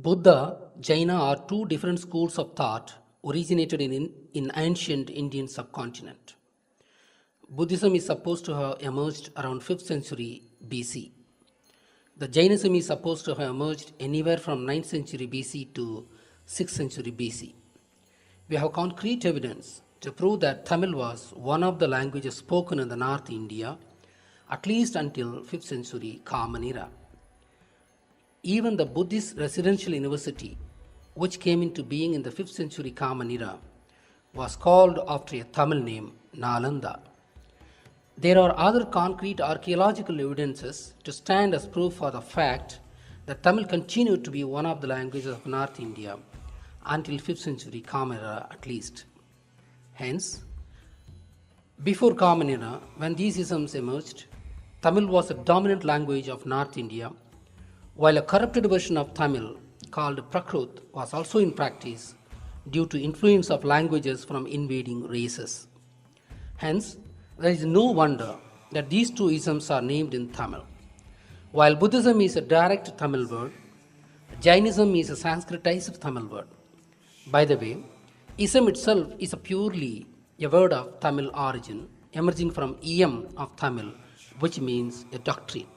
Buddha, Jaina are two different schools of thought originated in ancient Indian subcontinent. Buddhism is supposed to have emerged around 5th century BC. The Jainism is supposed to have emerged anywhere from 9th century BC to 6th century BC. We have concrete evidence to prove that Tamil was one of the languages spoken in the North India at least until 5th century Common Era. Even the Buddhist residential university, which came into being in the 5th century Common Era, was called after a Tamil name, Nalanda. There are other concrete archaeological evidences to stand as proof for the fact that Tamil continued to be one of the languages of North India until 5th century Common Era at least. Hence, before Common Era, when these isms emerged, Tamil was the dominant language of North India, while a corrupted version of Tamil called Prakrut was also in practice due to influence of languages from invading races. Hence, there is no wonder that these two isms are named in Tamil. While Buddhism is a direct Tamil word, Jainism is a Sanskritized Tamil word. By the way, ism itself is purely a word of Tamil origin, emerging from iyam of Tamil, which means a doctrine.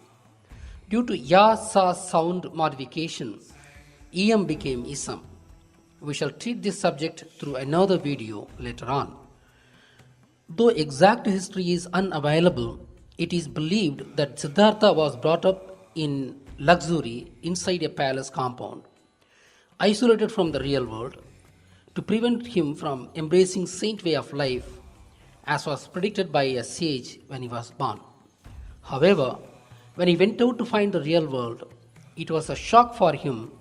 Due to ya sa sound modification, iyam became ism. We shall treat this subject through another video later on. Though exact history is unavailable, it is believed that Siddhartha was brought up in luxury inside a palace compound, isolated from the real world, to prevent him from embracing saint way of life, as was predicted by a sage when he was born. However, when he went out to find the real world, it was a shock for him,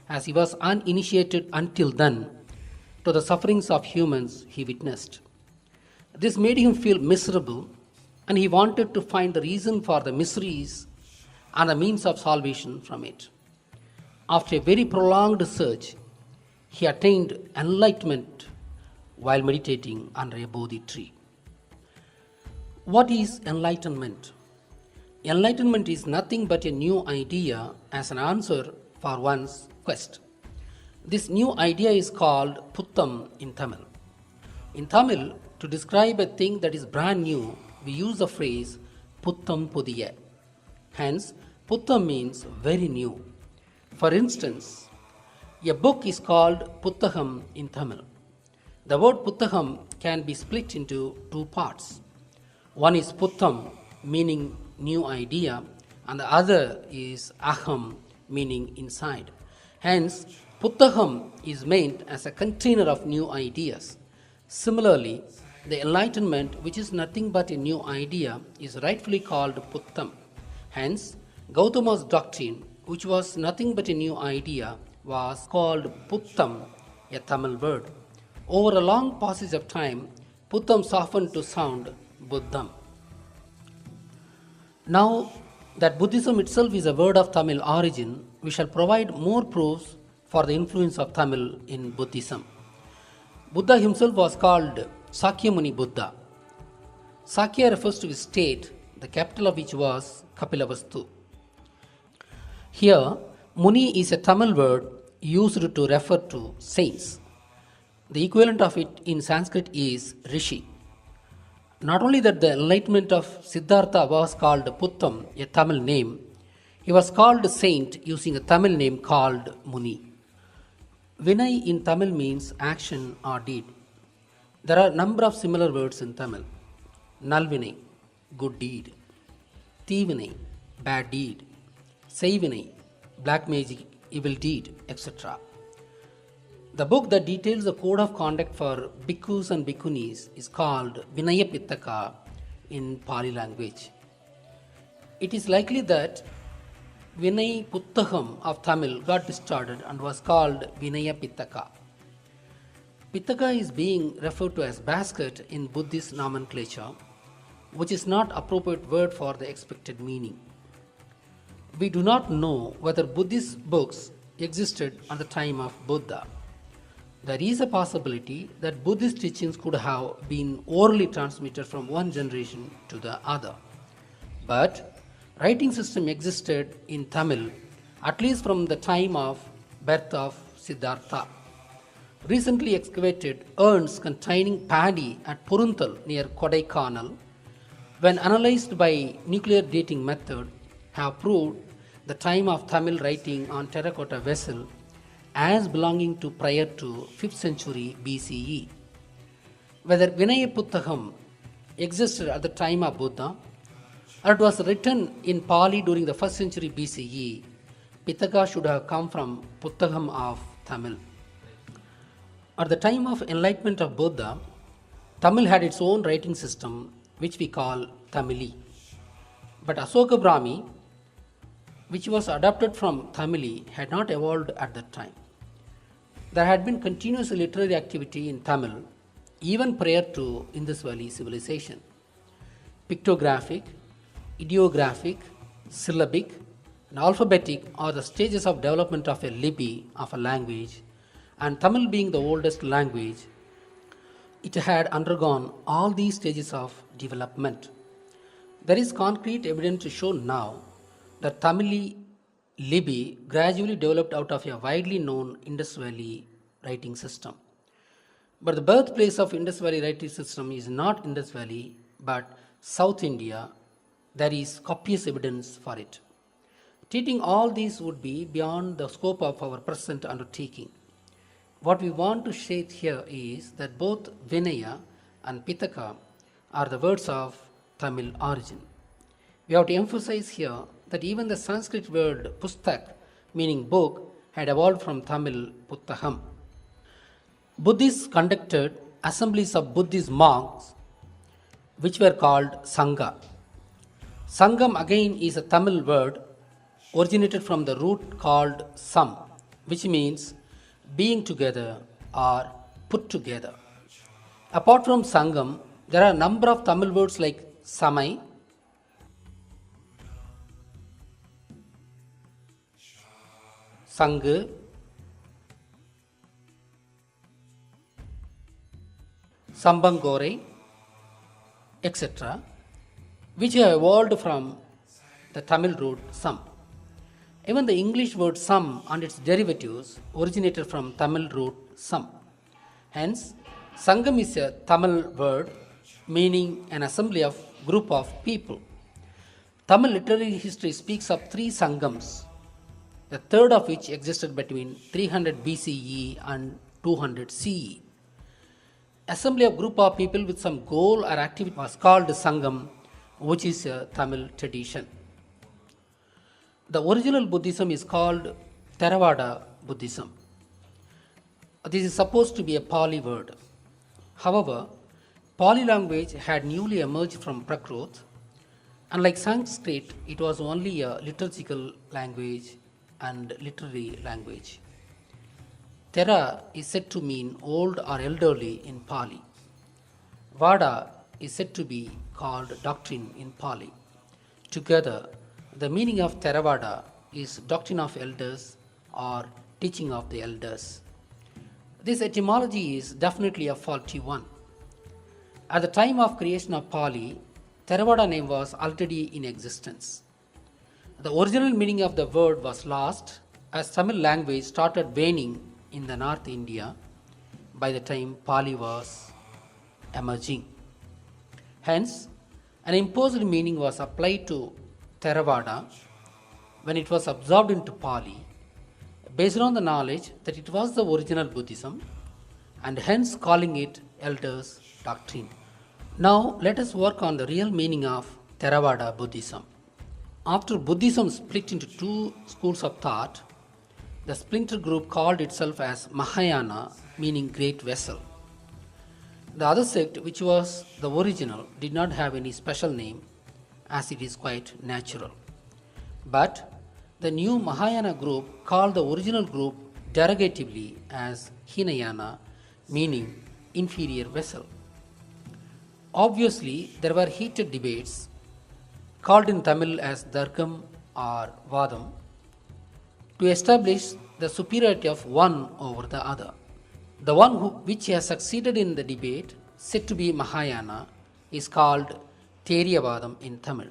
as he was uninitiated until then to the sufferings of humans he witnessed. This made him feel miserable, and he wanted to find the reason for the miseries and the means of salvation from it. After a very prolonged search, he attained enlightenment while meditating under a Bodhi tree. What is enlightenment? Enlightenment is nothing but a new idea as an answer for one's quest. This new idea is called Puttam in Tamil. In Tamil, to describe a thing that is brand new, we use the phrase Puttam Pudiya. Hence, Puttam means very new. For instance, a book is called Puttagam in Tamil. The word Puttagam can be split into two parts. One is Puttam, meaning new idea, and the other is Aham, meaning inside. Hence, Puttagam is meant as a container of new ideas. Similarly, the enlightenment, which is nothing but a new idea, is rightfully called Puttam. Hence, Gautama's doctrine, which was nothing but a new idea, was called Puttam, a Tamil word. Over a long passage of time, Puttam softened to sound Buddham. Now that Buddhism itself is a word of Tamil origin, we shall provide more proofs for the influence of Tamil in Buddhism. Buddha himself was called Sakyamuni Buddha. Sakya refers to his state, the capital of which was Kapilavastu. Here, Muni is a Tamil word used to refer to saints. The equivalent of it in Sanskrit is Rishi. Not only that the enlightenment of Siddhartha was called Puttam, a Tamil name, he was called saint using a Tamil name called Muni. Vinay in Tamil means action or deed. There are a number of similar words in Tamil. Nalvinay, good deed. Thivinay, bad deed. Seivinay, black magic, evil deed, etc. The book that details the code of conduct for bhikkhus and bhikkhunis is called Vinaya Pittaka in Pali language. It is likely that Vinay Puttagam of Tamil got distorted and was called Vinaya Pittaka. Pittaka is being referred to as basket in Buddhist nomenclature, which is not appropriate word for the expected meaning. We do not know whether Buddhist books existed at the time of Buddha. There is a possibility that Buddhist teachings could have been orally transmitted from one generation to the other. But writing system existed in Tamil at least from the time of birth of Siddhartha. Recently excavated urns containing paddy at Purunthal near Kodaikanal, when analyzed by nuclear dating method, have proved the time of Tamil writing on terracotta vessel as belonging to prior to 5th century BCE. Whether Vinaya Puttagam existed at the time of Buddha or it was written in Pali during the 1st century BCE, Pitaka should have come from Puttagam of Tamil. At the time of enlightenment of Buddha, Tamil had its own writing system which we call Tamili. But Asoka Brahmi, which was adopted from Tamili, had not evolved at that time. There had been continuous literary activity in Tamil even prior to Indus Valley civilization. Pictographic, ideographic, syllabic, and alphabetic are the stages of development of a lipi of a language, and Tamil being the oldest language, it had undergone all these stages of development. There is concrete evidence to show now that Tamili lipi gradually developed out of a widely known Indus Valley writing system. But the birthplace of Indus Valley writing system is not Indus Valley but South India. There is copious evidence for it. Treating all these would be beyond the scope of our present undertaking. What we want to state here is that both Vinaya and Pitaka are the words of Tamil origin. We have to emphasize here that even the Sanskrit word pustak, meaning book, had evolved from Tamil Puttaham. Buddhists conducted assemblies of Buddhist monks which were called Sangha. Sangam again is a Tamil word originated from the root called Sam, which means being together or put together. Apart from Sangam, there are a number of Tamil words like Samai, Sangu, Sambangore, etc., which have evolved from the Tamil root Sam. Even the English word some and its derivatives originated from Tamil root some. Hence, Sangam is a Tamil word meaning an assembly of group of people. Tamil literary history speaks of three Sangams, the third of which existed between 300 BCE and 200 CE. Assembly of group of people with some goal or activity was called Sangam, which is a Tamil tradition. The original Buddhism is called Theravada Buddhism. This is supposed to be a Pali word. However, Pali language had newly emerged from Prakrit. Unlike Sanskrit, it was only a liturgical language and literary language. Thera is said to mean old or elderly in Pali. Vada is said to be called doctrine in Pali. Together, the meaning of Theravada is doctrine of elders or teaching of the elders. This etymology is definitely a faulty one. At the time of creation of Pali, Theravada name was already in existence. The original meaning of the word was lost as Tamil language started waning in the North India by the time Pali was emerging. Hence, an imposed meaning was applied to Theravada when it was absorbed into Pali based on the knowledge that it was the original Buddhism and hence calling it elders' doctrine. Now let us work on the real meaning of Theravada Buddhism. After Buddhism split into two schools of thought, the splinter group called itself as Mahayana, meaning great vessel. The other sect, which was the original, did not have any special name, as it is quite natural. But the new Mahayana group called the original group derogatively as Hinayana, meaning inferior vessel. Obviously, there were heated debates, called in Tamil as Dargam or Vadam, to establish the superiority of one over the other. The one which has succeeded in the debate, said to be Mahayana, is called Theriyavadam in Tamil.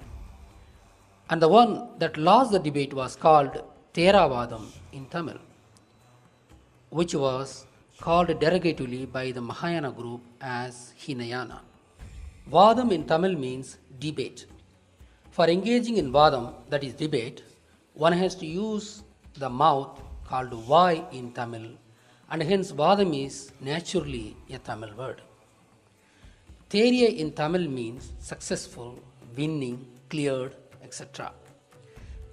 And the one that lost the debate was called Theravadam in Tamil. which was called derogatively by the Mahayana group as Hinayana. Vadam in Tamil means debate. For engaging in Vadam, that is debate, one has to use the mouth called Vai in Tamil, and hence Vadam is naturally a Tamil word. Theriya in Tamil means successful, winning, cleared, etc.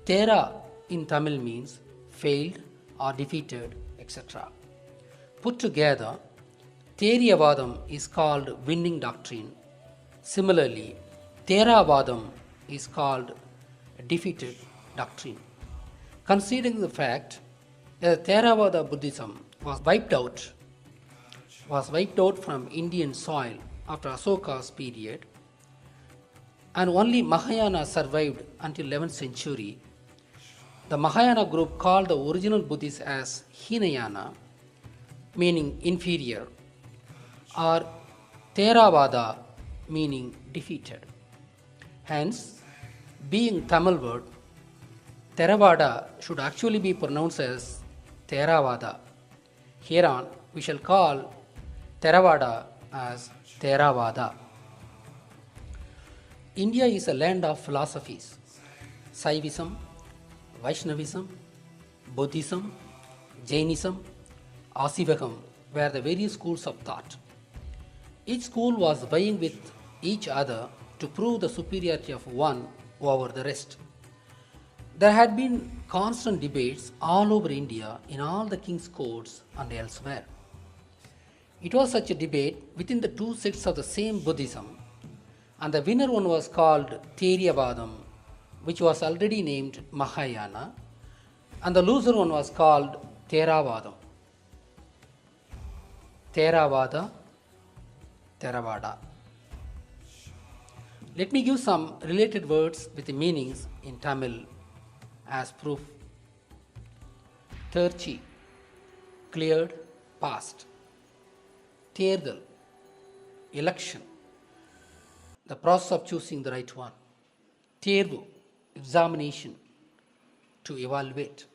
Thera in Tamil means failed or defeated, etc. Put together, Theriyavadam is called winning doctrine. Similarly, Theravadam is called defeated doctrine. Considering the fact that Theravada Buddhism was wiped out from Indian soil after Asoka's period, and only Mahayana survived until 11th century, the Mahayana group called the original Buddhists as Hinayana, meaning inferior, or Theravada, meaning defeated. Hence, being Tamil word, Theravada should actually be pronounced as Theravada. Hereon, we shall call Theravada as Theravada. India is a land of philosophies: Saivism, Vaishnavism, Buddhism, Jainism, Asivagam were the various schools of thought. Each school was vying with each other to prove the superiority of one over the rest. There had been constant debates all over India in all the king's courts and elsewhere. It was such a debate within the two sects of the same Buddhism, and the winner one was called Theriyavadam, which was already named Mahayana, and the loser one was called Theravadam. Theravada, Theravada. Let me give some related words with the meanings in Tamil as proof. Terchi, cleared, past. Terdal, election, the process of choosing the right one. Tervu, examination, to evaluate.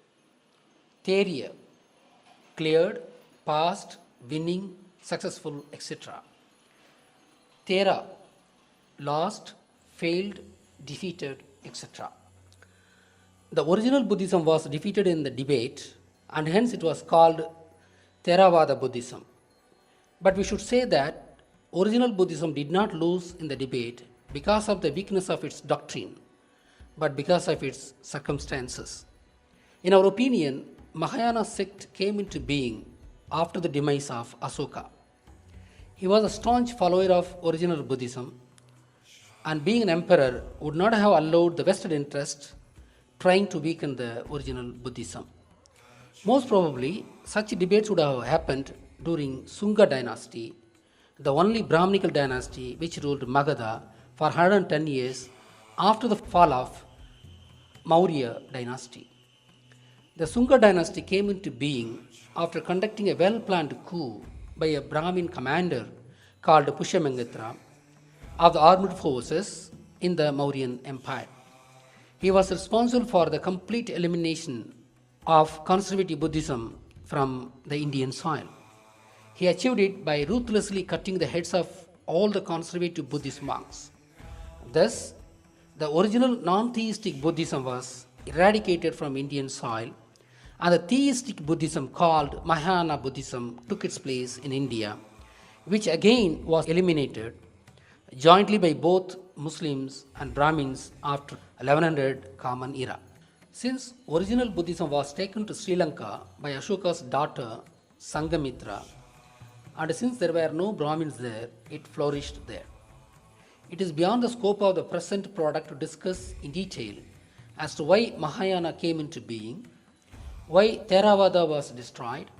Theriya, cleared, past, winning, successful, etc. Thera, lost, failed, defeated, etc. The original Buddhism was defeated in the debate, and hence it was called Theravada Buddhism. But we should say that original Buddhism did not lose in the debate because of the weakness of its doctrine, but because of its circumstances. In our opinion, Mahayana sect came into being after the demise of Asoka. He was a staunch follower of original Buddhism, and being an emperor would not have allowed the vested interest trying to weaken the original Buddhism. Most probably, such debates would have happened during Sunga dynasty, the only Brahminical dynasty which ruled Magadha for 110 years after the fall of Maurya dynasty. The Sunga dynasty came into being after conducting a well-planned coup by a Brahmin commander called Pushyamitra of the armed forces in the Mauryan Empire. He was responsible for the complete elimination of conservative Buddhism from the Indian soil. He achieved it by ruthlessly cutting the heads of all the conservative Buddhist monks. Thus, the original non-theistic Buddhism was eradicated from Indian soil, and the theistic Buddhism called Mahayana Buddhism took its place in India, which again was eliminated jointly by both Muslims and Brahmins after 1100 Common Era. Since original Buddhism was taken to Sri Lanka by Ashoka's daughter Sangamitra, and since there were no Brahmins there, it flourished there. It is beyond the scope of the present product to discuss in detail as to why Mahayana came into being, why Theravada was destroyed,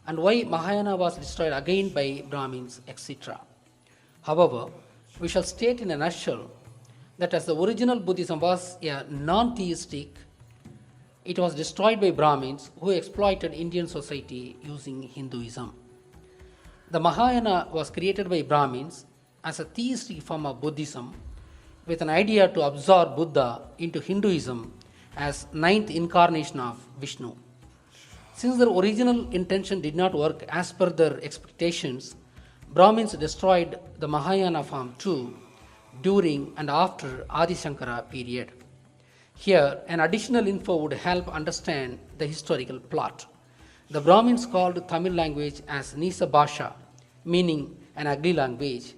and why Mahayana was destroyed again by Brahmins, etc. However, we shall state in a nutshell that as the original Buddhism was a non-theistic, it was destroyed by Brahmins who exploited Indian society using Hinduism. The Mahayana was created by Brahmins as a theistic form of Buddhism with an idea to absorb Buddha into Hinduism as ninth incarnation of Vishnu. Since their original intention did not work as per their expectations, Brahmins destroyed the Mahayana form too during and after Adi Shankara period. Here, an additional info would help understand the historical plot. The Brahmins called Tamil language as Nisa Bhasha, meaning an ugly language,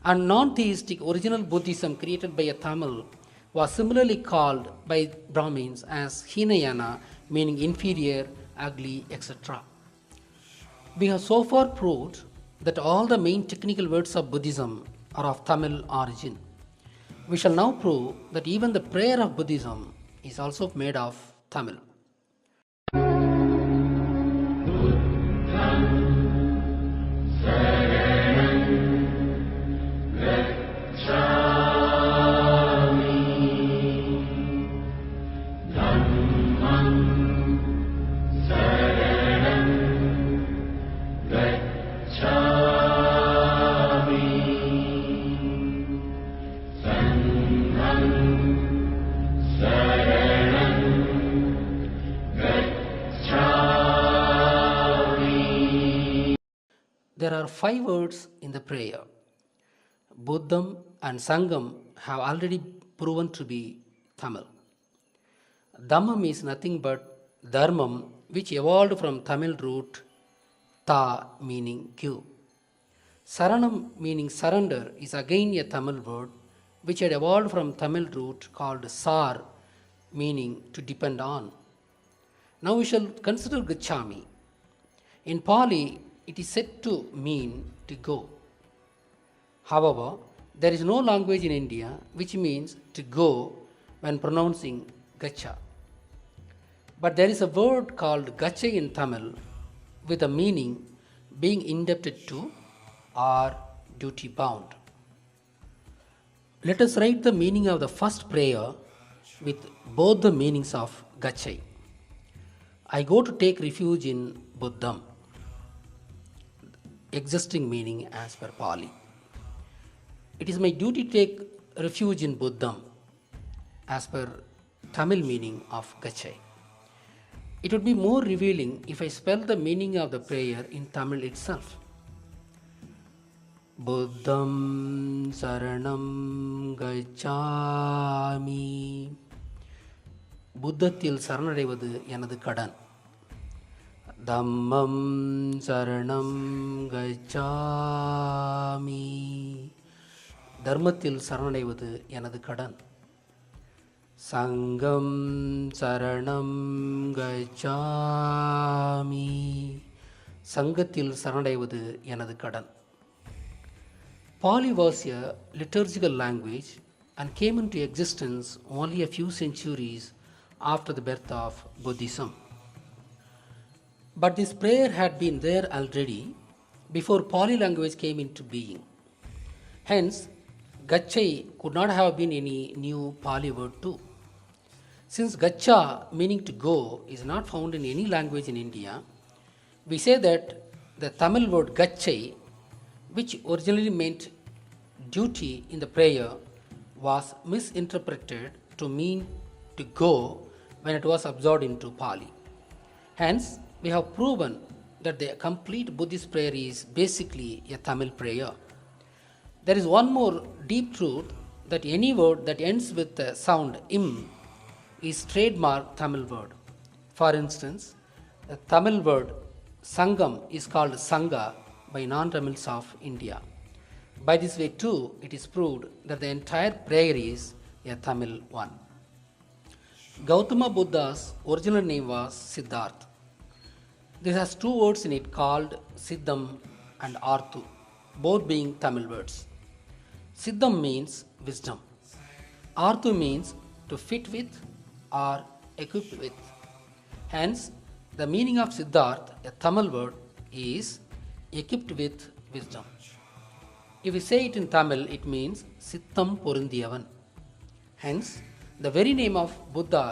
and non-theistic original Buddhism created by a Tamil was similarly called by Brahmins as Hinayana, meaning inferior, ugly, etc. We have so far proved that all the main technical words of Buddhism are of Tamil origin. We shall now prove that even the prayer of Buddhism is also made of Tamil. There are 5 words in the prayer. Buddham and Sangam have already proven to be Tamil. Dhammam is nothing but Dharmam, which evolved from Tamil root Ta, meaning give. Saranam, meaning surrender, is again a Tamil word which had evolved from Tamil root called Sar, meaning to depend on. Now we shall consider Gachami. In Pali, it is said to mean to go. However, there is no language in India which means to go when pronouncing Gacha. But there is a word called Gacha in Tamil with a meaning being indebted to or duty bound. Let us write the meaning of the first prayer with both the meanings of Gachai. I go to take refuge in Buddham. Existing meaning as per Pali. It is my duty to take refuge in Buddham as per Tamil meaning of Gachai. It would be more revealing if I spell the meaning of the prayer in Tamil itself. Buddham Saranam Gachami. புத்தத்தில் சரணடைவது எனது கடன். தம்மம் சரணம் கச்சாமி. தர்மத்தில் சரணடைவது எனது கடன். சங்கம் சரணம் கச்சாமி. சங்கத்தில் சரணடைவது எனது கடன். Pali was a liturgical language and came into existence only a few centuries after the birth of Buddhism. But this prayer had been there already before Pali language came into being. Hence, Gachai could not have been any new Pali word too. Since Gacha, meaning to go, is not found in any language in India, we say that the Tamil word Gachai, which originally meant duty in the prayer, was misinterpreted to mean to go when it was absorbed into Pali. Hence, we have proven that the complete Buddhist prayer is basically a Tamil prayer. There is one more deep truth, that any word that ends with the sound im is trademark Tamil word. For instance, the Tamil word Sangam is called Sangha by non-Tamils of India. By this way too, it is proved that the entire prayer is a Tamil one. Gautama Buddha's original name was Siddhartha. This has 2 words in it called Siddham and Arthu, both being Tamil words. Siddham means wisdom. Arthu means to fit with or equip with. Hence, the meaning of Siddhartha, a Tamil word, is equipped with wisdom. If we say it in Tamil, it means Sittam Porundiyavan. Hence, the very name of Buddha,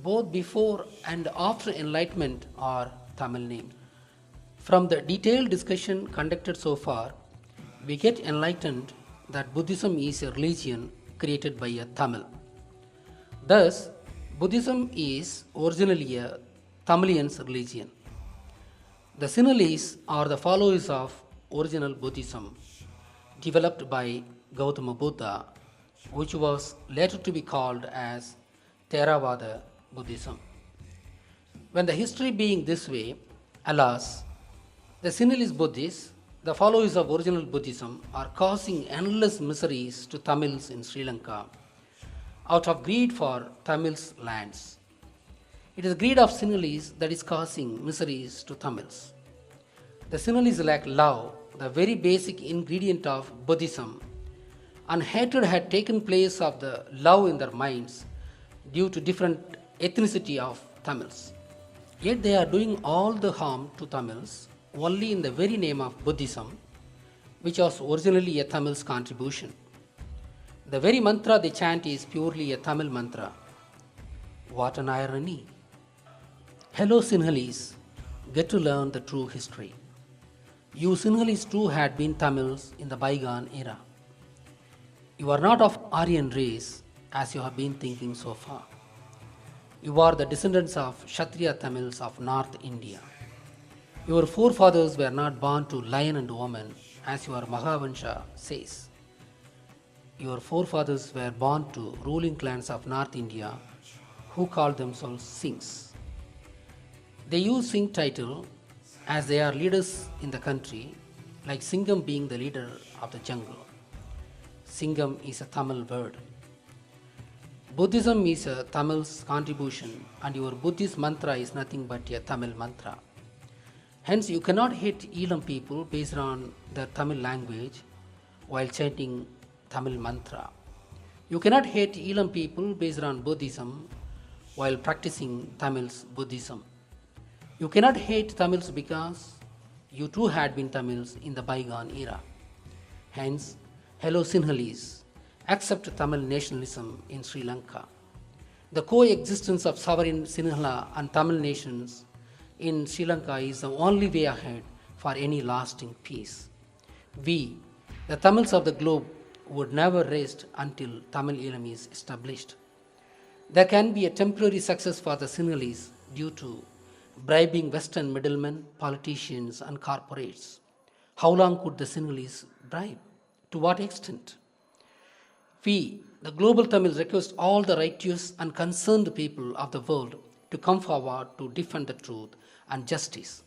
both before and after enlightenment, are Tamil names. From the detailed discussion conducted so far, we get enlightened that Buddhism is a religion created by a Tamil. Thus, Buddhism is originally a Tamilians' religion. The Sinhalese are the followers of original Buddhism developed by Gautama Buddha, which was later to be called as Theravada Buddhism. When the history being this way, alas, the Sinhalese Buddhists, the followers of original Buddhism, are causing endless miseries to Tamils in Sri Lanka out of greed for Tamils' lands. It is greed of Sinhalese that is causing miseries to Tamils. The Sinhalese lack love, the very basic ingredient of Buddhism, and hatred had taken place of the love in their minds due to different ethnicity of Tamils. Yet they are doing all the harm to Tamils only in the very name of Buddhism, which was originally a Tamil's contribution. The very mantra they chant is purely a Tamil mantra. What an irony! Hello Sinhalese, get to learn the true history. You Sinhalese too had been Tamils in the bygone era. You are not of Aryan race as you have been thinking so far. You are the descendants of Kshatriya Tamils of North India. Your forefathers were not born to lion and woman as your Mahavansha says. Your forefathers were born to ruling clans of North India who called themselves Singhs. They use Singh title as they are leaders in the country, like Singham being the leader of the jungle. Singham is a Tamil word. Buddhism is a Tamil's contribution and your Buddhist mantra is nothing but a Tamil mantra. Hence you cannot hate Elam people based on their Tamil language while chanting Tamil mantra. You cannot hate Elam people based on Buddhism while practicing Tamil's Buddhism. You cannot hate Tamils because you too had been Tamils in the bygone era. Hence, hello Sinhalese, accept Tamil nationalism in Sri Lanka. The coexistence of sovereign Sinhala and Tamil nations in Sri Lanka is the only way ahead for any lasting peace. We, the Tamils of the globe, would never rest until Tamil Elam is established. There can be a temporary success for the Sinhalese due to bribing Western middlemen, politicians, and corporates. How long could the Sinhalese bribe? To what extent? We, the global Tamils, request all the righteous and concerned people of the world to come forward to defend the truth and justice,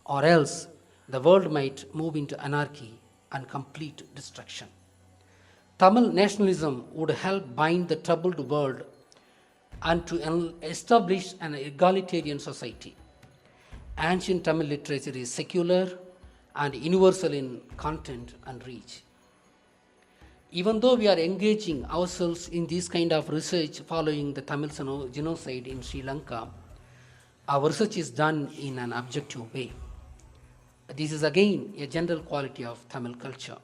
or else the world might move into anarchy and complete destruction. Tamil nationalism would help bind the troubled world and to establish an egalitarian society. Ancient Tamil literature is secular and universal in content and reach. Even though we are engaging ourselves in this kind of research following the Tamil genocide in Sri Lanka, our research is done in an objective way. This is again a general quality of Tamil culture.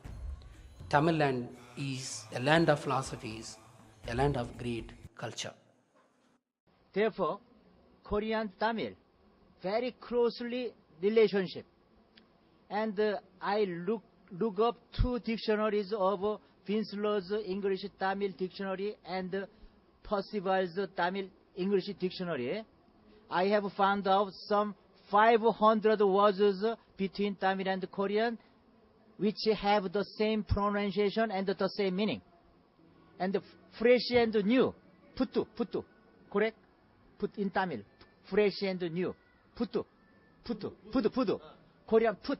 Tamil land is a land of philosophies, a land of great culture. Therefore, Korean Tamil very closely relationship. And I look up two dictionaries of Winslows English Tamil Dictionary and Percival's Tamil English Dictionary. I have found out some 500 words between Tamil and Korean which have the same pronunciation and the same meaning. And fresh and new, puttu, correct? Put in Tamil, fresh and new, puttu, pudu, Korean put.